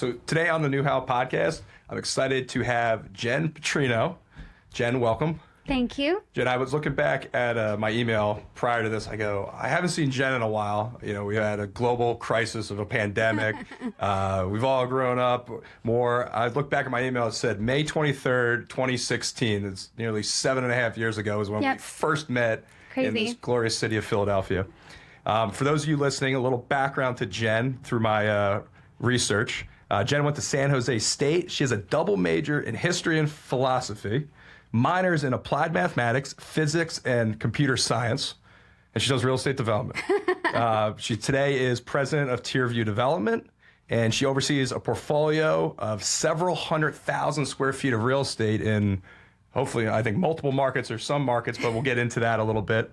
So today on the New How podcast, I'm excited to have Jenn Patrino. Jenn, welcome. Thank you. Jenn, I was looking back at my email prior to this. I go, I haven't seen Jenn in a while. You know, we had a global crisis of a pandemic. We've all grown up more. I looked back at my email. It said May 23rd, 2016. It's nearly 7.5 years ago is when we first met in this glorious city of Philadelphia. For those of you listening, a little background to Jenn through my research. Jenn went to San Jose State. She has a double major in history and philosophy, minors in applied mathematics, physics, and computer science, and she does real estate development. She today is president of Tierview Development, and she oversees a portfolio of several 100,000 square feet of real estate in, hopefully, I think multiple markets or some markets, but we'll get into that a little bit.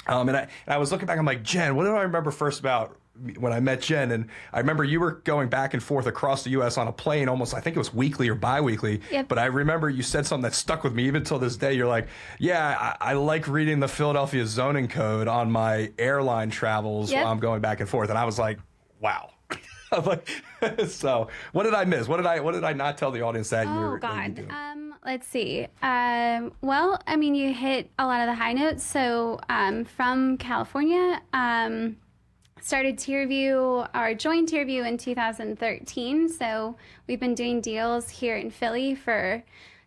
And I was looking back, I'm like, Jenn, what do I remember first about when I met Jenn? And I remember you were going back and forth across the U.S. on a plane almost, I think it was weekly or bi-weekly. Yep. But I remember you said something that stuck with me even till this day. You're like, yeah, I like reading the Philadelphia zoning code on my airline travels while I'm going back and forth. And I was like, wow. I'm like, so what did I miss? What did I not tell the audience that year? Oh, God. Let's see. Well, I mean, you hit a lot of the high notes. So from California, started Tierview, or joined Tierview in 2013. So we've been doing deals here in Philly for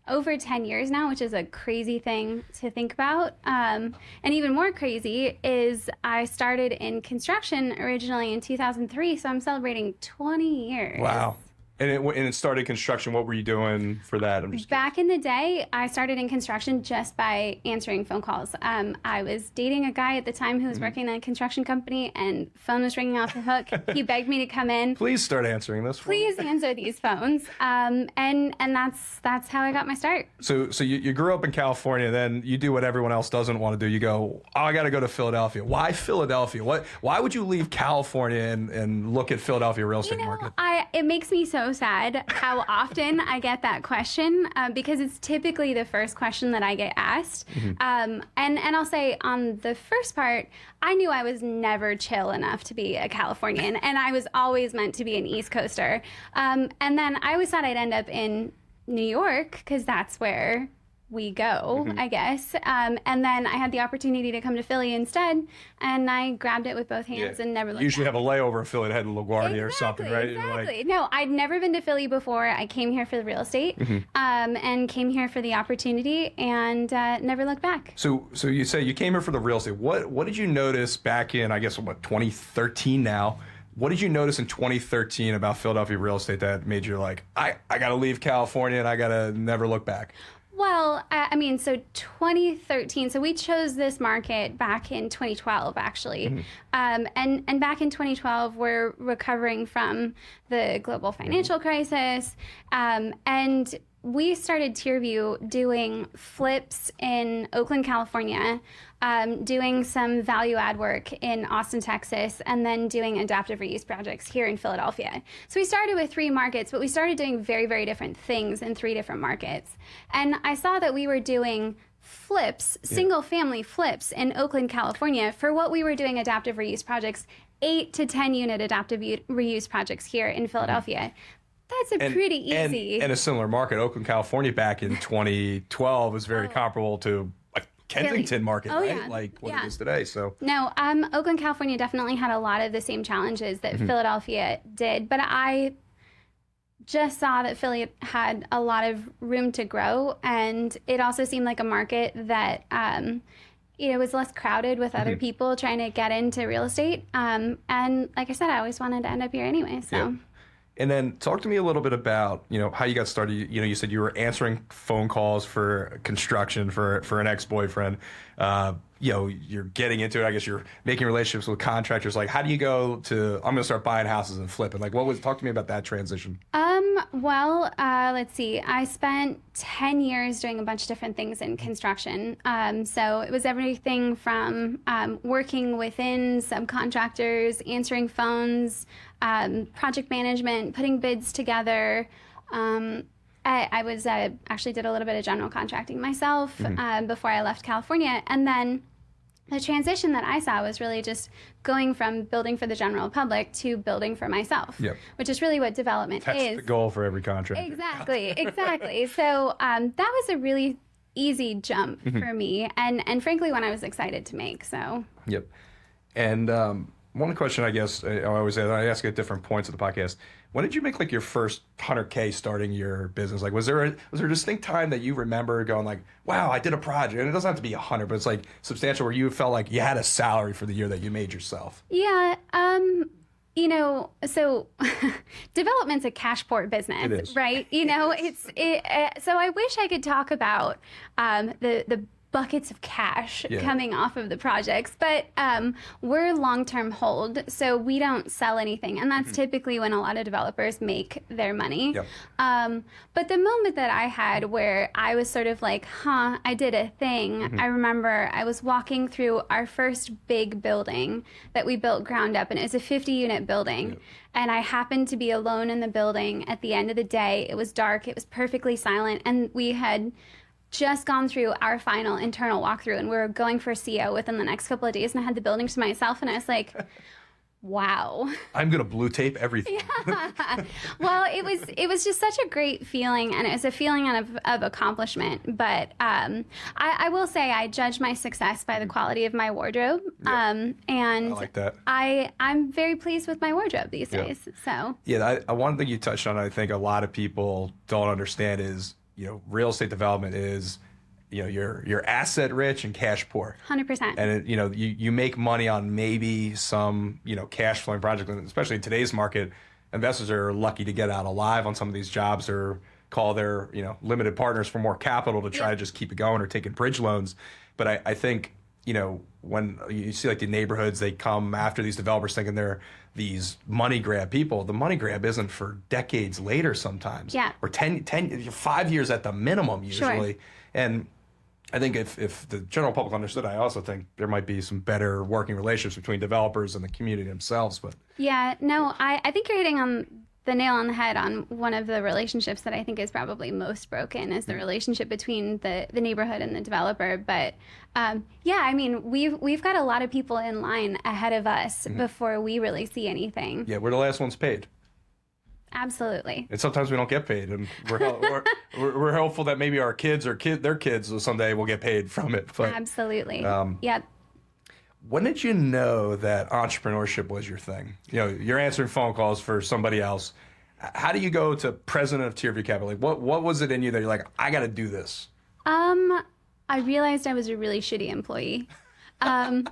over 10 years now, which is a crazy thing to think about. And even more crazy is I started in construction originally in 2003. So I'm celebrating 20 years. Wow. And it started construction. What were you doing for that? I'm just Back in the day, I started in construction just by answering phone calls. I was dating a guy at the time who was working at a construction company, and phone was ringing off the hook. He begged me to come in. Please start answering this. Please answer these phones. And that's how I got my start. So you grew up in California, then you do what everyone else doesn't want to do. You go, oh, I got to go to Philadelphia. Why Philadelphia? Why would you leave California and look at Philadelphia real estate market? It makes me so sad how often I get that question because it's typically the first question that I get asked. And I'll say on the first part, I knew I was never chill enough to be a Californian, and I was always meant to be an East Coaster. And then I always thought I'd end up in New York because that's where we go, I guess. And then I had the opportunity to come to Philly instead, and I grabbed it with both hands and never looked back. Usually have a layover in Philly to head to LaGuardia or something, right? Exactly. No, I'd never been to Philly before. I came here for the real estate and came here for the opportunity and never looked back. So you say you came here for the real estate. What did you notice back in, I guess, 2013 now? What did you notice in 2013 about Philadelphia real estate that made you like, I got to leave California and I got to never look back? Well, I mean, so 2013, so we chose this market back in 2012, actually. And back in 2012, we're recovering from the global financial crisis. And we started Tierview doing flips in Oakland, California, doing some value add work in Austin, Texas, and then doing adaptive reuse projects here in Philadelphia. So we started with 3 markets, but we started doing very, very different things in 3 different markets. And I saw that we were doing flips, single family flips in Oakland, California for what we were doing adaptive reuse projects, 8 to 10 unit adaptive reuse projects here in Philadelphia. That's pretty easy. And a similar market, Oakland, California, back in 2012 was very comparable to a Kensington market, right? Yeah. Like what it is today. So no, Oakland, California definitely had a lot of the same challenges that Philadelphia did, but I just saw that Philly had a lot of room to grow, and it also seemed like a market that was less crowded with other people trying to get into real estate. And like I said, I always wanted to end up here anyway. So. Yeah. And then talk to me a little bit about, how you got started. You said you were answering phone calls for construction for an ex-boyfriend. You're getting into it. I guess you're making relationships with contractors. Like, how do you go to, I'm going to start buying houses and flipping? Like, talk to me about that transition. Let's see. I spent 10 years doing a bunch of different things in construction. So it was everything from working within subcontractors, answering phones, project management, putting bids together. I was actually did a little bit of general contracting myself before I left California. And then the transition that I saw was really just going from building for the general public to building for myself, Yep. which is really what development That's is. the goal for every contract. Exactly. So that was a really easy jump for me, and frankly, one I was excited to make. So. Yep. And one question, I guess, I always say, I ask at different points of the podcast. When did you make like your first 100K starting your business? Like, was there a distinct time that you remember going like, wow, I did a project, and it doesn't have to be 100, but it's like substantial where you felt like you had a salary for the year that you made yourself? Yeah. You know, so development's a cash poor business, It is. right? You know, so I wish I could talk about the buckets of cash coming off of the projects, but we're long-term hold, so we don't sell anything, and that's typically when a lot of developers make their money. Yep. But the moment that I had where I was sort of like, I did a thing, I remember I was walking through our first big building that we built ground up, and it was a 50-unit building. And I happened to be alone in the building at the end of the day. It was dark, it was perfectly silent, and we had just gone through our final internal walkthrough, and we were going for CO within the next couple of days, and I had the building to myself, and I was like, wow. I'm gonna blue tape everything. Well, it was just such a great feeling, and it was a feeling of accomplishment. But I will say I judge my success by the quality of my wardrobe, and I like that. I'm very pleased with my wardrobe these days. So Yeah, one thing you touched on, I think a lot of people don't understand is, you know, real estate development is, you know, you're asset rich and cash poor. 100%. And you know, you make money on maybe some, you know, cash flowing projects, and especially in today's market, investors are lucky to get out alive on some of these jobs or call their, you know, limited partners for more capital to try to just keep it going or taking bridge loans. But I think, you know, when you see like the neighborhoods, they come after these developers thinking they're these money grab people. The money grab isn't for decades later sometimes. Yeah. Or 5 years at the minimum usually. Sure. And I think if the general public understood, I also think there might be some better working relationships between developers and the community themselves. But yeah, no, I think you're hitting on the nail on the head on one of the relationships that I think is probably most broken is the relationship between the neighborhood and the developer. But yeah, I mean, we've got a lot of people in line ahead of us before we really see anything. yeah, we're the last ones paid. Absolutely. And sometimes we don't get paid, and we're hopeful that maybe our kids or their kids someday will get paid from it. But Absolutely. Yep. when did you know that entrepreneurship was your thing? You know, you're answering phone calls for somebody else. How do you go to president of Tierview Capital? Like, what was it in you that you're like, I got to do this? I realized I was a really shitty employee. And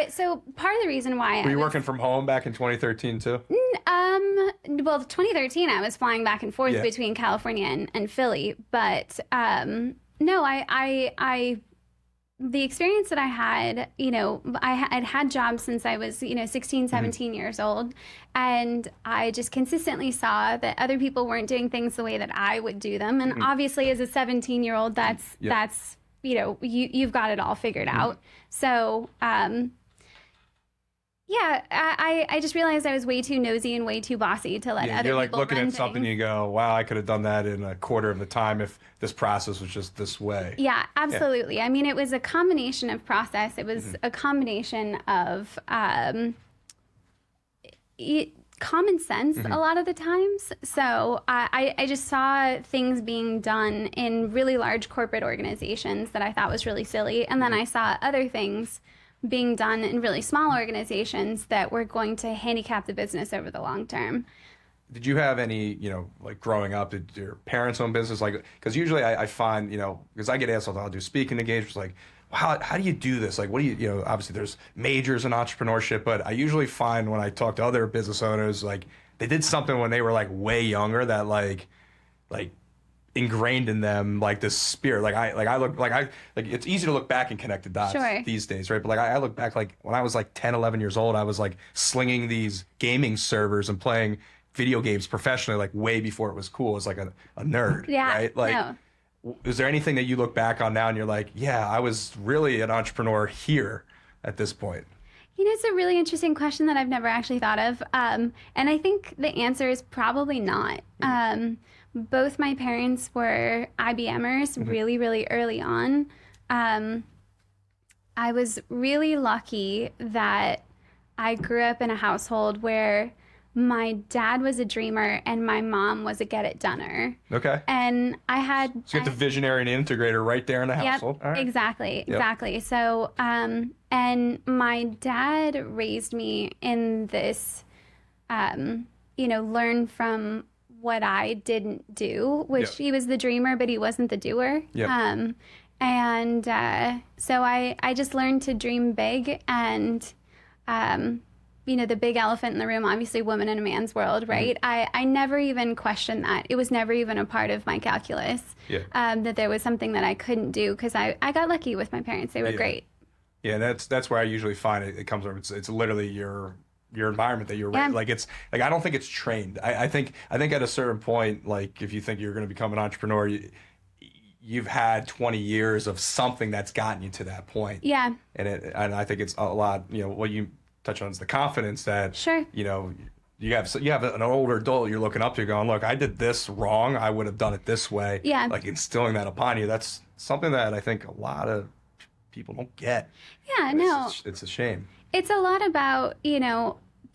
so part of the reason why Were you working from home back in 2013 too? Well, 2013, I was flying back and forth between California and Philly, but no, the experience that I had, you know, I'd had jobs since I was, 16, 17 years old, and I just consistently saw that other people weren't doing things the way that I would do them, and obviously, as a 17-year-old, that's you've got it all figured out. So, yeah, I just realized I was way too nosy and way too bossy to let other people You're like looking run at something, things. you go, wow, I could have done that in a quarter of the time if this process was just this way. Yeah, absolutely. Yeah. I mean, it was a combination of process. It was a combination of common sense a lot of the times. So I just saw things being done in really large corporate organizations that I thought was really silly. And then I saw other things being done in really small organizations that were going to handicap the business over the long term. Did you have any, like growing up, did your parents own business? Like, because usually I find, because I get asked, I'll do speaking engagements, like, how do you do this? Like, what do you, obviously there's majors in entrepreneurship, but I usually find when I talk to other business owners, like they did something when they were like way younger that like ingrained in them like this spirit. It's easy to look back and connect the dots these days, right? But like I look back, like when I was like 10, 11 years old, I was like slinging these gaming servers and playing video games professionally, like way before it was cool as like a nerd, right? Like, no. Is there anything that you look back on now and you're like, yeah, I was really an entrepreneur here at this point? It's a really interesting question that I've never actually thought of. And I think the answer is probably not. Both my parents were IBMers really, really early on. I was really lucky that I grew up in a household where my dad was a dreamer and my mom was a get-it-doner. Okay. And I had... So you get the visionary and integrator right there in the household. Yep, All right. exactly. So, and my dad raised me in this, learn from what I didn't do, which he was the dreamer, but he wasn't the doer. Yep. So I just learned to dream big and, the big elephant in the room, obviously woman in a man's world, right? I never even questioned that. It was never even a part of my calculus that there was something that I couldn't do because I got lucky with my parents. They were great. Yeah, that's where I usually find it comes from. It's literally your environment that you're raised. Like I don't think it's trained. I think at a certain point, like if you think you're going to become an entrepreneur, you've had 20 years of something that's gotten you to that point. Yeah. And I think it's a lot, what you touch on is the confidence that, you have an older adult you're looking up to going, look, I did this wrong. I would have done it this way. Yeah. Like instilling that upon you. That's something that I think a lot of people don't get. Yeah, no. It's a shame. It's a lot about,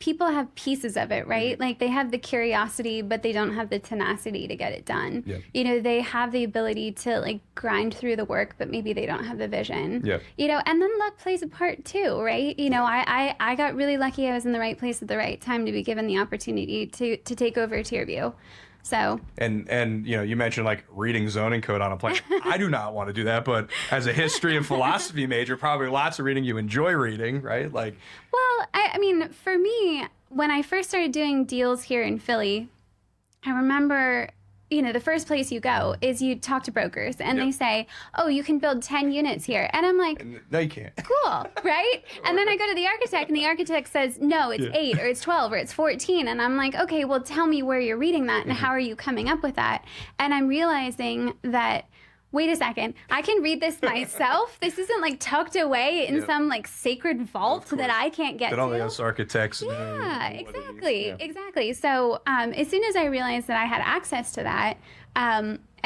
people have pieces of it, right? Like they have the curiosity, but they don't have the tenacity to get it done. Yeah. They have the ability to like grind through the work, but maybe they don't have the vision. Yeah. And then luck plays a part too, right? I got really lucky. I was in the right place at the right time to be given the opportunity to take over Tierview. So and you mentioned like reading zoning code on a plane. I do not want to do that, but as a history and philosophy major, probably lots of reading you enjoy reading, right? Like, well, I mean, for me, when I first started doing deals here in Philly, I remember, the first place you go is you talk to brokers and they say, oh, you can build 10 units here. And I'm like, no, you can't. Cool, right? And then I go to the architect and the architect says, no, it's 8 or it's 12 or it's 14. And I'm like, okay, well, tell me where you're reading that and how are you coming up with that? And I'm realizing that, wait a second, I can read this myself. This isn't like tucked away in some like sacred vault that I can't get to. That only us architects know. Yeah, exactly. So as soon as I realized that I had access to that,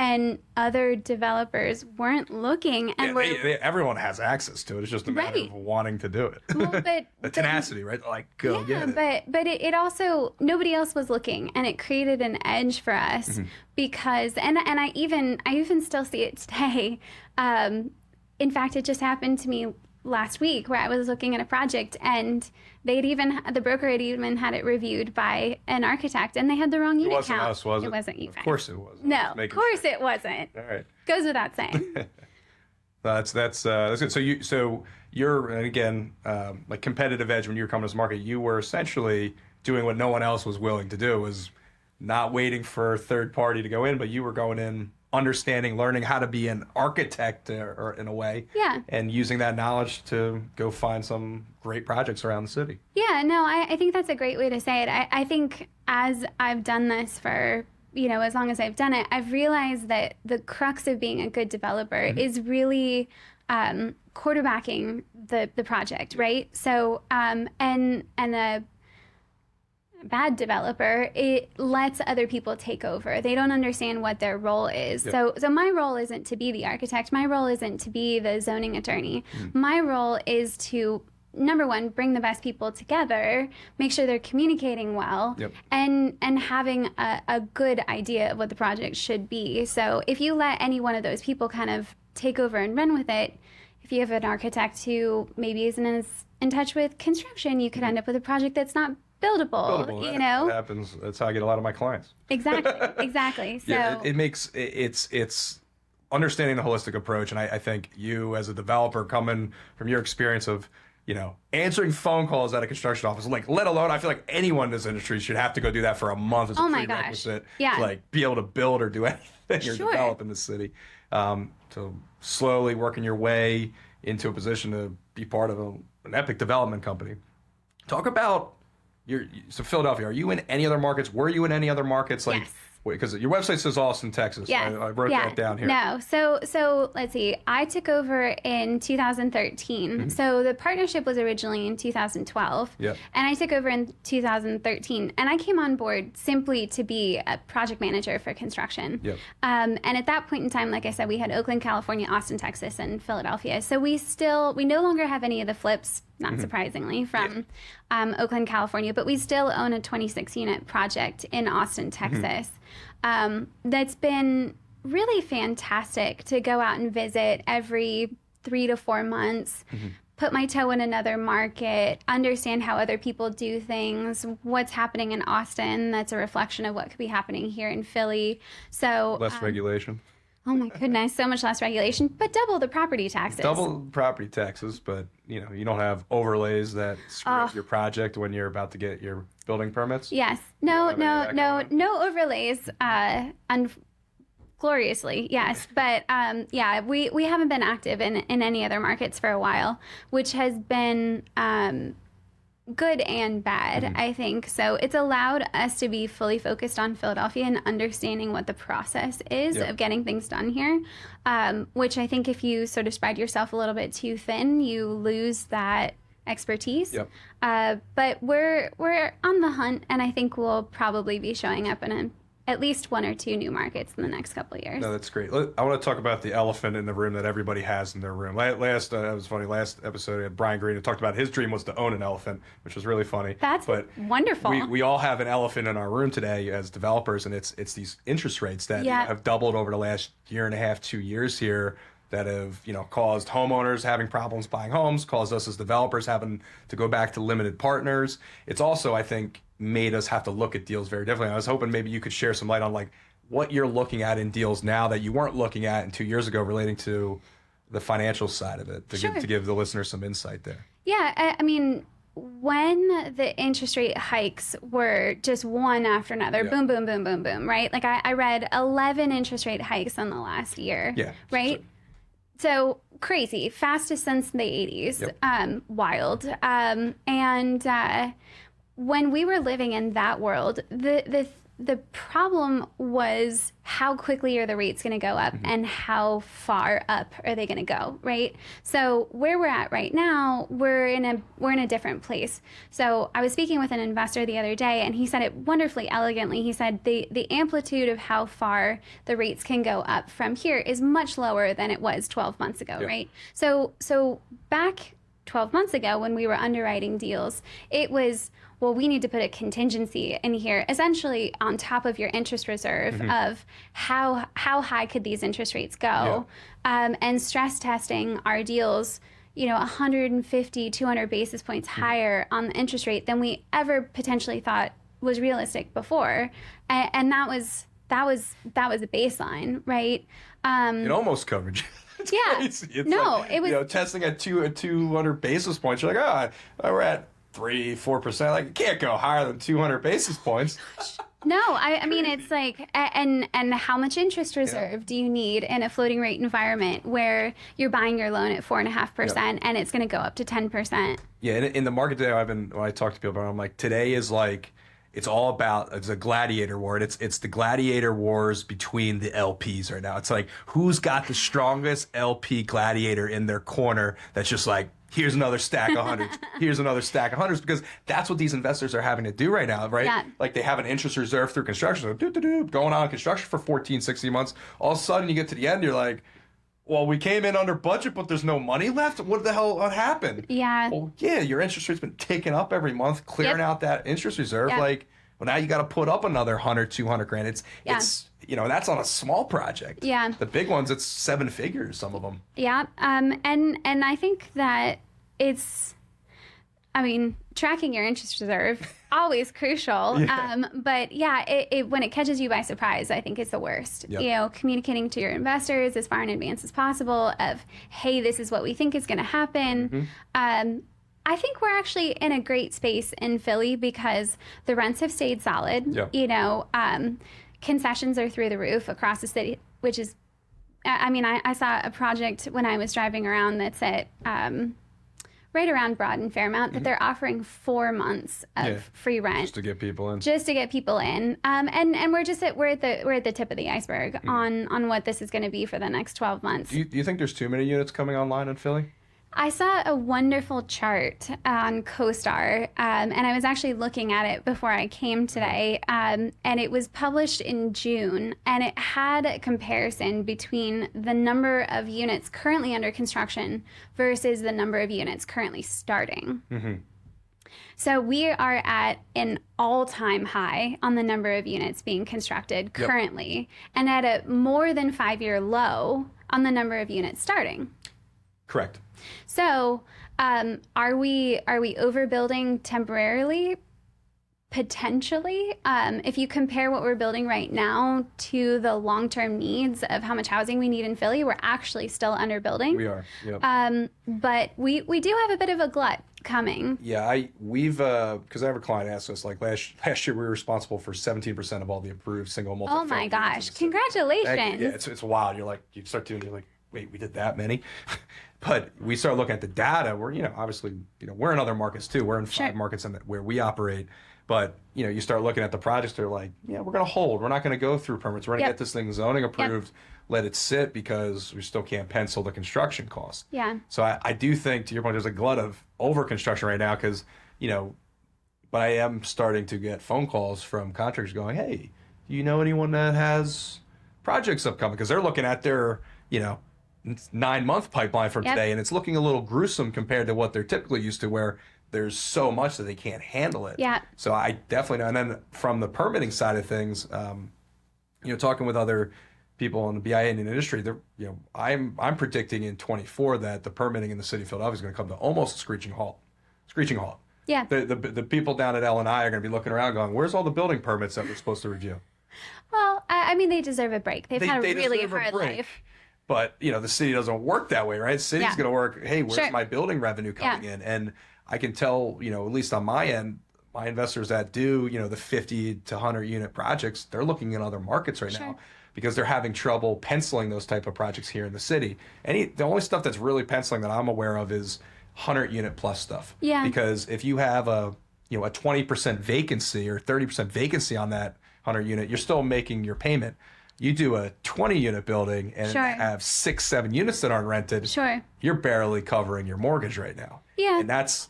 and other developers weren't looking, and everyone has access to it. It's just a matter of wanting to do it. Well, but the tenacity, right? Like go get it. But it also, nobody else was looking, and it created an edge for us because and I even still see it today. In fact, it just happened to me last week where I was looking at a project and the broker had even had it reviewed by an architect and they had the wrong unit count. It wasn't us, was it? It wasn't you. Of course it wasn't. No, of course it wasn't. All right. Goes without saying. That's good. So you're, and again, like competitive edge when you were coming to this market, you were essentially doing what no one else was willing to do, was not waiting for a third party to go in, but you were going in, understanding, learning how to be an architect or in a way, and using that knowledge to go find some great projects around the city. Yeah, no, I think that's a great way to say it. I think as I've done this for, as long as I've done it, I've realized that the crux of being a good developer is really quarterbacking the project, right? So, and a bad developer, it lets other people take over. They don't understand what their role is. So my role isn't to be the architect. My role isn't to be the zoning attorney. My role is to, number one, bring the best people together, make sure they're communicating well, and having a good idea of what the project should be. So if you let any one of those people kind of take over and run with it, if you have an architect who maybe isn't as in touch with construction, you could end up with a project that's not buildable. That happens. That's how I get a lot of my clients. Exactly. So it's understanding the holistic approach, and I think you as a developer, coming from your experience of answering phone calls at a construction office, like let alone, I feel like anyone in this industry should have to go do that for a month as a prerequisite to like be able to build or do anything or develop in the city. So slowly working your way into a position to be part of an epic development company. Talk about so Philadelphia, are you in any other markets? Were you in any other markets? Like, yes. because your website says Austin, Texas. Yes. I wrote that down here. No. So let's see. I took over in 2013. So the partnership was originally in 2012. Yep. And I took over in 2013. And I came on board simply to be a project manager for construction. Yep. And at that point in time, like I said, we had Oakland, California, Austin, Texas, and Philadelphia. So we no longer have any of the flips, not surprisingly, from Oakland, California, but we still own a 26-unit project in Austin, Texas. That's been really fantastic to go out and visit every 3 to 4 months, put my toe in another market, understand how other people do things, what's happening in Austin that's a reflection of what could be happening here in Philly. So Less regulation. Oh my goodness, so much less regulation, but double the property taxes. Double property taxes, but you don't have overlays that screw up your project when you're about to get your building permits. Yes. No overlays. Gloriously, yes. But we haven't been active in any other markets for a while, which has been good and bad, I think. So it's allowed us to be fully focused on Philadelphia and understanding what the process is of getting things done here, which I think if you sort of spread yourself a little bit too thin, you lose that expertise. Yep. But we're on the hunt, and I think we'll probably be showing up in at least 1 or 2 new markets in the next couple of years. No, that's great. I want to talk about the elephant in the room that everybody has in their room. Last episode, we had Brian Green who talked about his dream was to own an elephant, which was really funny. That's wonderful. We all have an elephant in our room today as developers, and it's these interest rates that have doubled over the last year and a half, 2 years here, that have caused homeowners having problems buying homes, caused us as developers having to go back to limited partners. It's also, I think, made us have to look at deals very differently. I was hoping maybe you could share some light on like what you're looking at in deals now that you weren't looking at in 2 years ago relating to the financial side of it, to give the listeners some insight there. Yeah, I mean, when the interest rate hikes were just one after another, boom, boom, boom, boom, boom, right? Like I read 11 interest rate hikes in the last year, right? So crazy, fastest since the 80s, wild. And when we were living in that world, the problem was how quickly are the rates going to go up and how far up are they going to go, right? So where we're at right now, we're in a different place. So I was speaking with an investor the other day, and he said it wonderfully elegantly. He said the amplitude of how far the rates can go up from here is much lower than it was 12 months ago, right? So back 12 months ago when we were underwriting deals, it was, well, we need to put a contingency in here, essentially on top of your interest reserve of how high could these interest rates go, and stress testing our deals, 150, 200 basis points higher on the interest rate than we ever potentially thought was realistic before, and that was a baseline, right? It almost covered you. It's crazy. It's it was testing at 200 basis points. You're like, we're at 3-4%. Like, it can't go higher than 200 basis points. No, I mean, it's like, and how much interest reserve do you need in a floating rate environment where you're buying your loan at 4.5% and it's going to go up to 10%? Yeah, in the market today, when I talk to people about it, I'm like, today is like, it's a gladiator war. It's the gladiator wars between the LPs right now. It's like, who's got the strongest LP gladiator in their corner that's just like, here's another stack of hundreds. Here's another stack of hundreds, because that's what these investors are having to do right now, right? Yeah. Like they have an interest reserve through construction, so going on construction for 14, 16 months. All of a sudden you get to the end, you're like, well, we came in under budget, but there's no money left. What the hell happened? Yeah. Well, your interest rate's been taken up every month, clearing out that interest reserve. Like, well, now you got to put up another 100, 200 grand. It's that's on a small project. Yeah. The big ones, it's 7 figures, some of them. Yeah. And I think that tracking your interest reserve, always crucial. But when it catches you by surprise, I think it's the worst. Yep. Communicating to your investors as far in advance as possible of, hey, this is what we think is going to happen. I think we're actually in a great space in Philly because the rents have stayed solid. Yep. Concessions are through the roof across the city, which is, I saw a project when I was driving around that's at right around Broad and Fairmount that they're offering 4 months of free rent just to get people in. And we're at the tip of the iceberg on what this is going to be for the next 12 months. Do you think there's too many units coming online in Philly? I saw a wonderful chart on CoStar, and I was actually looking at it before I came today, and it was published in June, and it had a comparison between the number of units currently under construction versus the number of units currently starting. So we are at an all-time high on the number of units being constructed currently, and at a more than 5-year low on the number of units starting. Correct. So, are we overbuilding temporarily? Potentially. If you compare what we're building right now to the long-term needs of how much housing we need in Philly, we're actually still underbuilding. We are. Yep. But we do have a bit of a glut coming. Yeah, we've because I have a client ask us, like, last year we were responsible for 17% of all the approved single multifamily. Oh my gosh! Congratulations. Yeah, it's wild. You're like, wait, we did that many? But we start looking at the data. We're, obviously, we're in other markets too. We're in 5 markets where we operate. But, you start looking at the projects, they're like, yeah, we're going to hold. We're not going to go through permits. We're going to get this thing zoning approved, let it sit, because we still can't pencil the construction cost. Yeah. So I do think, to your point, there's a glut of over construction right now because, but I am starting to get phone calls from contractors going, hey, do you know anyone that has projects upcoming? Because they're looking at their, 9-month pipeline from today, and it's looking a little gruesome compared to what they're typically used to, where there's so much that they can't handle it. Yeah. So I definitely know. And then from the permitting side of things, talking with other people in the BIA and in the industry, I'm predicting in 24 that the permitting in the city of Philadelphia is going to come to almost a screeching halt. Yeah. The people down at L&I are going to be looking around going, where's all the building permits that we're supposed to review? Well, I mean, they deserve a break. They've had a really hard life. But, the city doesn't work that way, right? The city's going to work, hey, where's my building revenue coming in? And I can tell, at least on my end, my investors that do, the 50 to 100 unit projects, they're looking in other markets right now because they're having trouble penciling those type of projects here in the city. The only stuff that's really penciling that I'm aware of is 100 unit plus stuff. Yeah. Because if you have a 20% vacancy or 30% vacancy on that 100 unit, you're still making your payment. You do a 20 unit building and have 6-7 units that aren't rented. You're barely covering your mortgage right now. Yeah. And that's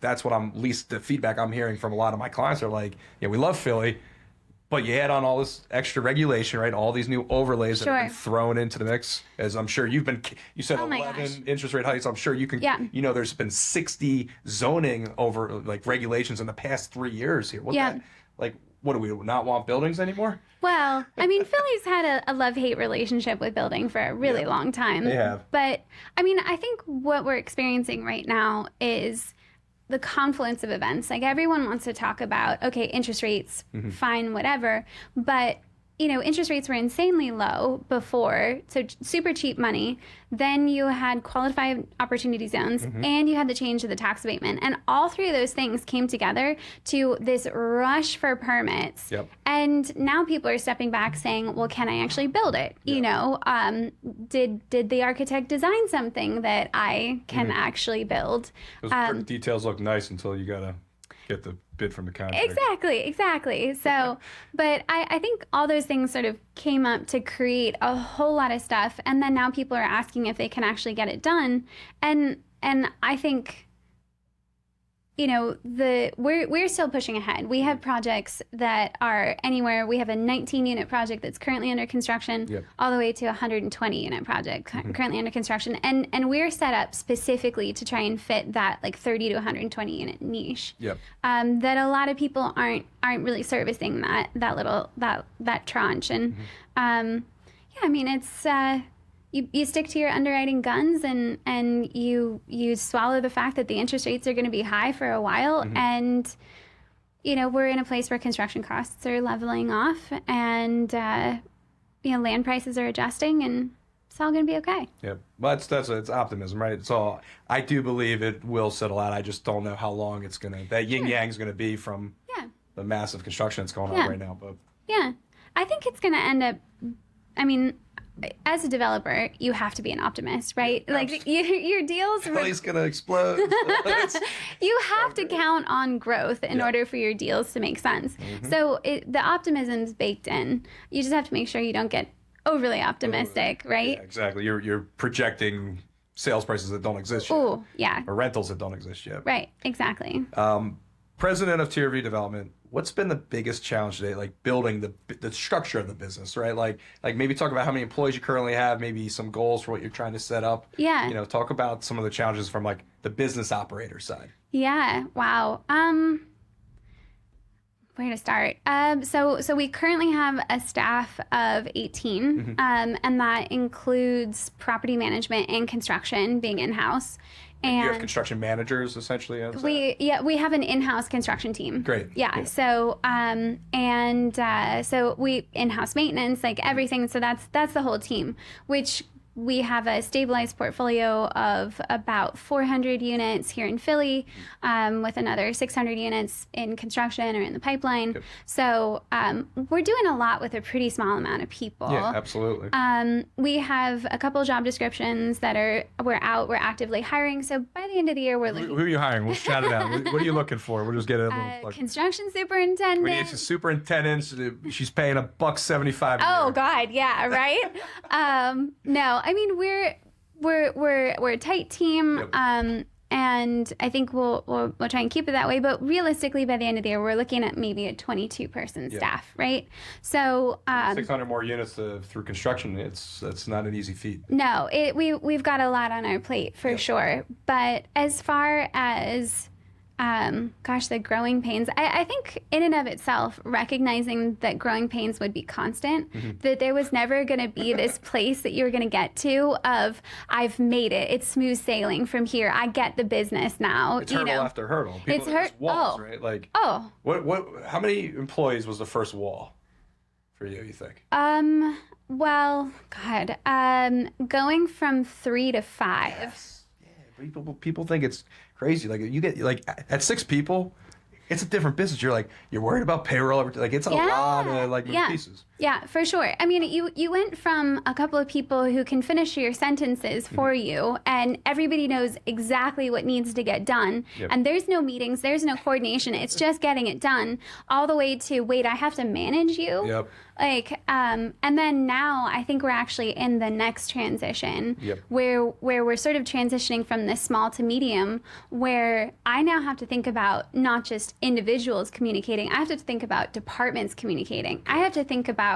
what at least the feedback I'm hearing from a lot of my clients are like, yeah, we love Philly, but you add on all this extra regulation, right? All these new overlays that have been thrown into the mix, as I'm sure you said 11 interest rate hikes. I'm sure you can, there's been 60 zoning over regulations in the past 3 years here. What do we not want buildings anymore? Well, I mean, Philly's had a love-hate relationship with building for a really long time. They have. But, I mean, I think what we're experiencing right now is the confluence of events. Like, everyone wants to talk about, okay, interest rates, fine, whatever. But, interest rates were insanely low before, so super cheap money. Then you had qualified opportunity zones, and you had the change of the tax abatement. And all 3 of those things came together to this rush for permits. Yep. And now people are stepping back saying, well, can I actually build it? Yep. Did the architect design something that I can actually build? Those details look nice until you got to get the bid from the contractor. Exactly. So, but I think all those things sort of came up to create a whole lot of stuff, and then now people are asking if they can actually get it done, and I think, we're still pushing ahead. We have projects that are anywhere. We have a 19-unit project that's currently under construction, all the way to a 120-unit project currently under construction, and we're set up specifically to try and fit that 30 to 120-unit niche. Yep. That a lot of people aren't really servicing that tranche, and I mean, it's. You stick to your underwriting guns, and you swallow the fact that the interest rates are going to be high for a while, and we're in a place where construction costs are leveling off, and land prices are adjusting, and it's all going to be okay. Yeah, well, it's optimism, right? So I do believe it will settle out. I just don't know how long that yin yang is going to be from the massive construction that's going on right now. But I think it's going to end up. I mean, as a developer, you have to be an optimist, right? Like your deals. Kelly's gonna explode. You have to count on growth in order for your deals to make sense. So the optimism's baked in. You just have to make sure you don't get overly optimistic, right? Yeah, exactly. You're projecting sales prices that don't exist yet. Oh, yeah. Or rentals that don't exist yet. Right, exactly. President of Tierview Development, what's been the biggest challenge today? Like building the structure of the business, right? Like maybe talk about how many employees you currently have, maybe some goals for what you're trying to set up. Yeah. You know, talk about some of the challenges from like the business operator side. Yeah. Wow. Where to start? So we currently have a staff of 18, and that includes property management and construction being in-house. And you have construction managers essentially. we have an in-house construction team. Great. Yeah. So so we in-house maintenance, like everything. So that's the whole team, which we have a stabilized portfolio of about 400 units here in Philly, with another 600 units in construction or in the pipeline. Good. So we're doing a lot with a pretty small amount of people. Yeah, absolutely. We have a couple job descriptions that we're actively hiring. So by the end of the year, we're looking. Who are you hiring? We'll shout it out. What are you looking for? We'll just get a little plug. Construction superintendent. We need a superintendent. She's paying $175. Oh God, yeah, right. No, I mean we're a tight team, Yep. and I think we'll try and keep it that way. But realistically, by the end of the year, we're looking at maybe a 22-person staff, right? So 600 more units through construction. It's not an easy feat. no, we've got a lot on our plate for sure. But as far as the growing pains, I think in and of itself, recognizing that growing pains would be constant, that there was never going to be this place that you were going to get to of, I've made it, it's smooth sailing from here, I get the business now. It's hurdle after hurdle. It's walls, right? Like, what? How many employees was the first wall for you? You think? Well, God, going from 3 to 5. Yes. Yeah, people think it's crazy. Like you get like at 6 people, it's a different business. You're worried about payroll. Like it's a lot of moving pieces. Yeah, for sure. I mean, you went from a couple of people who can finish your sentences for you, and everybody knows exactly what needs to get done. Yep. And there's no meetings, there's no coordination. It's just getting it done. All the way to wait, I have to manage you. Yep. And then now I think we're actually in the next transition where we're sort of transitioning from this small to medium, where I now have to think about not just individuals communicating, I have to think about departments communicating. I have to think about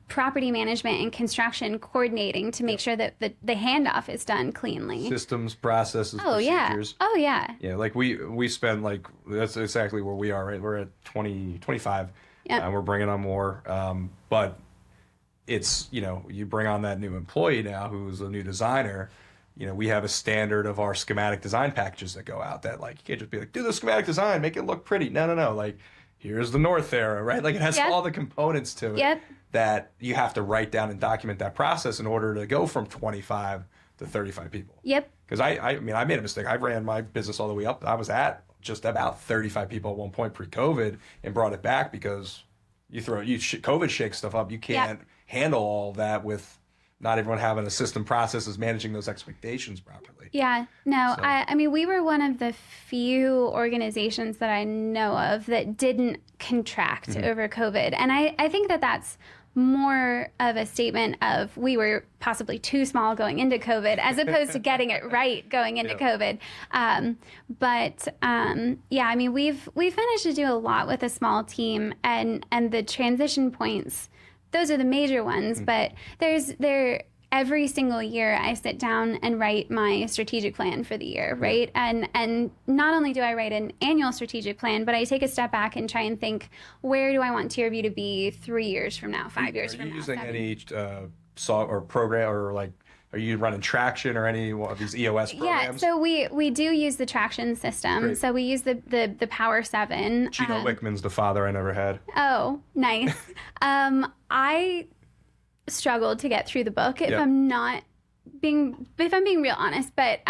property management and construction coordinating to make sure that the handoff is done cleanly. Systems, processes, procedures. Oh yeah. Yeah, like we spend that's exactly where we are, right? We're at 25. Yeah. We're bringing on more, but it's, you bring on that new employee now who's a new designer. We have a standard of our schematic design packages that go out that you can't just be like, do the schematic design, make it look pretty. No. Like, here's the North arrow, right? Like it has all the components to it that you have to write down and document that process in order to go from 25 to 35 people. Yep. Because I made a mistake. I ran my business all the way up. I was at just about 35 people at one point pre-COVID and brought it back because COVID shakes stuff up. You can't handle all that with not everyone having a system processes managing those expectations properly. Yeah, no, so. I mean, we were one of the few organizations that I know of that didn't contract over COVID. And I think that that's more of a statement of we were possibly too small going into COVID as opposed to getting it right going into COVID. Yeah, I mean, we've managed to do a lot with a small team, and the transition points, those are the major ones, but every single year I sit down and write my strategic plan for the year, right? And not only do I write an annual strategic plan, but I take a step back and try and think, where do I want Tierview to be 3 years from now, 5 years from now? Are you using any software or program, or are you running Traction or any of these EOS programs? Yeah, so we do use the Traction system. Great. So we use the Power 7. Gino Wickman's the father I never had. Oh, nice. I struggled to get through the book if I'm being real honest, but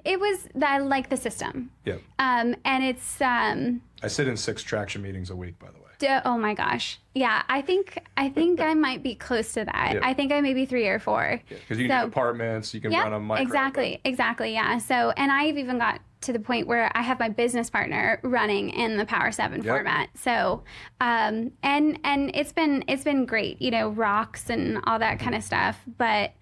it was that I like the system. Yeah. And it's I sit in 6 Traction meetings a week, by the way. Oh my gosh. Yeah, I think I might be close to that. Yep. I think I may be 3 or 4. Because you need apartments, you can run a micro. Exactly. Yeah. So, and I've even got to the point where I have my business partner running in the Power 7 format. So, and it's been great, rocks and all that kind of stuff. But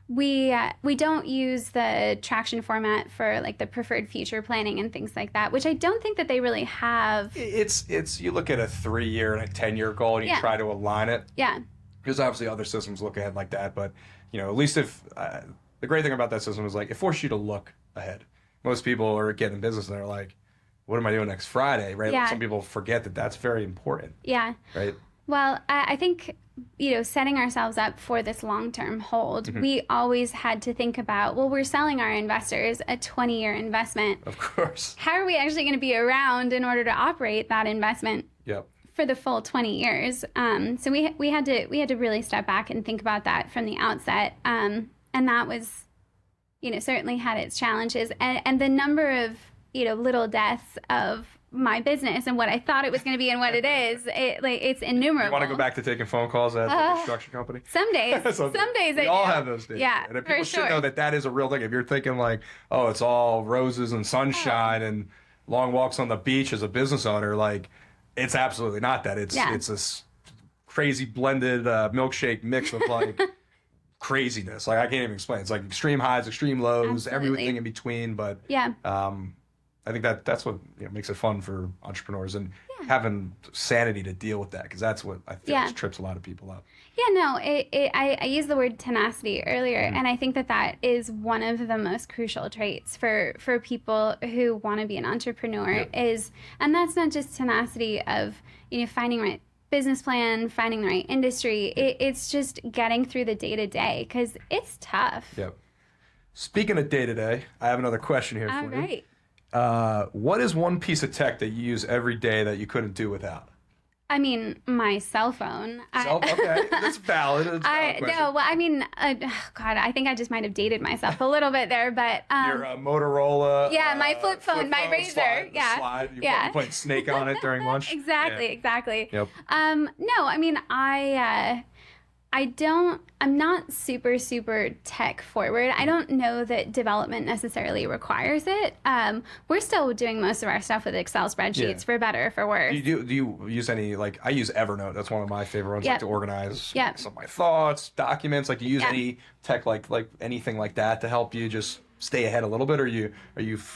we don't use the traction format for like the preferred future planning and things like that, which I don't think that they really have. It's you look at a 3-year and a 10-year goal and you try to align it. Yeah. Because obviously other systems look ahead like that, but at least if the great thing about that system is like it forces you to look ahead. Most people are getting in business and they're like, what am I doing next Friday, right? Yeah. Some people forget that that's very important. Yeah. Right. Well, I think, setting ourselves up for this long-term hold, we always had to think about, well, we're selling our investors a 20-year investment. Of course. How are we actually going to be around in order to operate that investment for the full 20 years? So we had to really step back and think about that from the outset. And that was, certainly had its challenges. And the number of, little deaths of my business and what I thought it was going to be and what it is, it's innumerable. You want to go back to taking phone calls at the construction company? Some days. Some days we all have those days. Yeah, and if people should know that is a real thing. If you're thinking like, oh, it's all roses and sunshine and long walks on the beach as a business owner, like it's absolutely not that. It's crazy blended milkshake mix of like craziness. Like I can't even explain. It's like extreme highs, extreme lows, everything in between. But I think that's what makes it fun for entrepreneurs and having sanity to deal with that, because that's what I feel trips a lot of people up. Yeah, no, I used the word tenacity earlier, and I think that is one of the most crucial traits for people who want to be an entrepreneur and that's not just tenacity of finding the right business plan, finding the right industry. It's just getting through the day-to-day, because it's tough. Yep. Speaking of day-to-day, I have another question here for you. All right. What is one piece of tech that you use every day that you couldn't do without? I mean, my cell phone. Okay, that's valid. God, I think I just might have dated myself a little bit there, but your Motorola. Yeah, my flip phone, my Razor. Slide. You played Snake on it during lunch. Exactly. Yep. No, I mean, I'm not super tech forward. I don't know that development necessarily requires it. We're still doing most of our stuff with Excel spreadsheets, for better or for worse. Do you use any, like, I use Evernote. That's one of my favorite ones, like to organize some of my thoughts, documents. Like, do you use any tech, like anything like that to help you just stay ahead a little bit, or you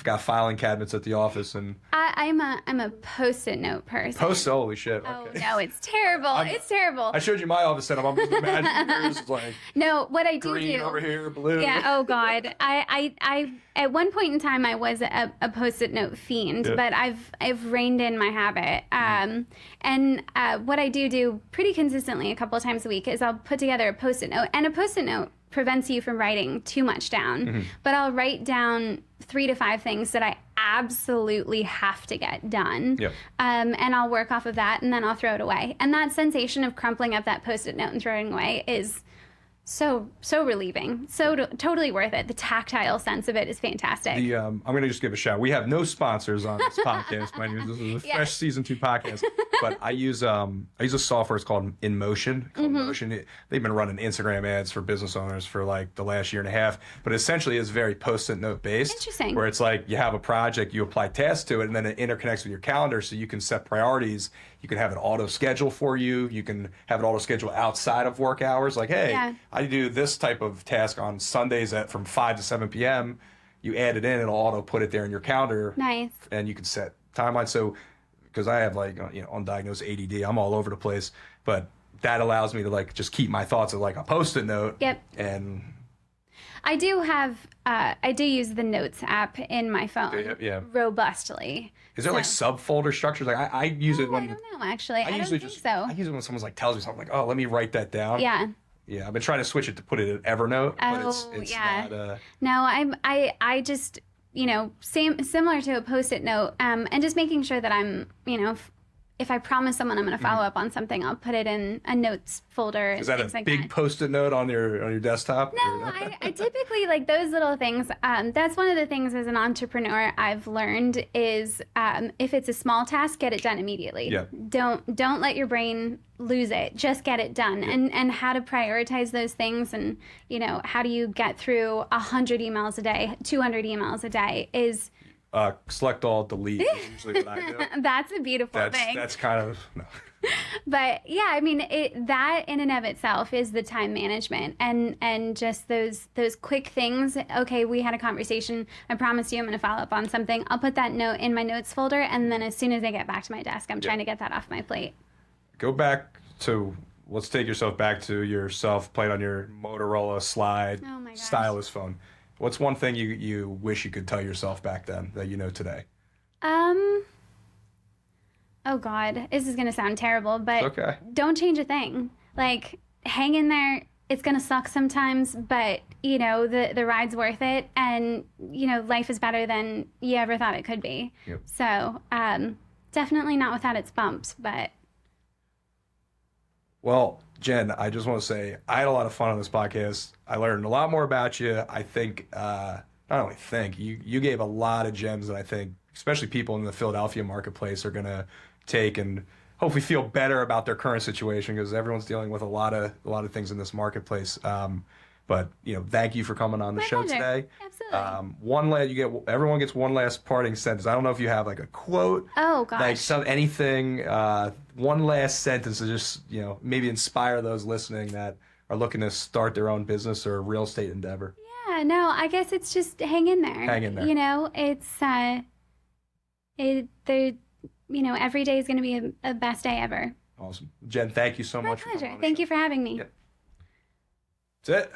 got filing cabinets at the office? And I'm a Post-it note person. Holy shit. Oh okay. no, it's terrible. It's terrible. I showed you my office setup. I'm just imagining yours is like no, what I do green over here, blue. Yeah. Oh God. I at one point in time I was a Post-it note fiend, but I've reined in my habit. And what I do pretty consistently a couple of times a week is I'll put together a Post-it note, and a Post-it note prevents you from writing too much down. But I'll write down 3 to 5 things that I absolutely have to get done. And I'll work off of that, and then I'll throw it away. And that sensation of crumpling up that Post-it note and throwing it away is so relieving. Totally worth it. The tactile sense of it is fantastic. I'm going to just give a shout. We have no sponsors on this podcast. This is a fresh season 2 podcast. But I use a software. It's called InMotion. They've been running Instagram ads for business owners for like the last year and a half. But essentially, it's very Post-it note based. Interesting. Where it's like you have a project, you apply tasks to it, and then it interconnects with your calendar, so you can set priorities. You can have it auto schedule for you. You can have it auto schedule outside of work hours. Like, hey, I do this type of task on Sundays from 5 to 7 p.m. You add it in, it'll auto put it there in your calendar. Nice. And you can set timelines. So, because I have like undiagnosed ADD, I'm all over the place. But that allows me to like just keep my thoughts at like a Post-it note. Yep. And I do use the Notes app in my phone robustly. Is there like subfolder structures? Like I use it when I don't know actually. I usually don't think so. I use it when someone's like tells me something like, oh, let me write that down. Yeah. Yeah, I've been trying to switch it to put it in Evernote, but it's not. No, I just similar to a Post-it note, and just making sure that I'm if I promise someone I'm going to follow up on something, I'll put it in a notes folder. Is that things a like big that. Post-it note on your desktop? No, I typically like those little things. That's one of the things as an entrepreneur I've learned is if it's a small task, get it done immediately. Yeah. Don't let your brain lose it. Just get it done. Yeah. And how to prioritize those things, and how do you get through 100 emails a day, 200 emails a day is. Select all, delete is usually what I do. That's a beautiful thing. That's kind of no. But yeah, I mean, that in and of itself is the time management, and just those quick things. Okay, we had a conversation. I promised you I'm going to follow up on something. I'll put that note in my notes folder, and then as soon as I get back to my desk, I'm trying to get that off my plate. Go back to, let's take yourself back to yourself playing on your Motorola Slide Oh my gosh. stylus phone. What's one thing you wish you could tell yourself back then that you know today? Oh God, this is gonna sound terrible, but It's okay. don't change a thing. Like, hang in there. It's gonna suck sometimes, but the ride's worth it, and life is better than you ever thought it could be. Yep. So definitely not without its bumps, but. Well, Jen, I just want to say I had a lot of fun on this podcast. I learned a lot more about you. I think, not only think, you gave a lot of gems that I think, especially people in the Philadelphia marketplace, are going to take and hopefully feel better about their current situation, because everyone's dealing with a lot of things in this marketplace. But thank you for coming on the My show pleasure. today. Absolutely. Everyone gets one last parting sentence. I don't know if you have like a quote, Oh gosh. like anything. One last sentence to just maybe inspire those listening that are looking to start their own business or real estate endeavor. Yeah, no, I guess it's just hang in there. Hang in there. Every day is going to be a best day ever. Awesome, Jen. Thank you so My much. pleasure. Thank you for having me. Yeah. That's it.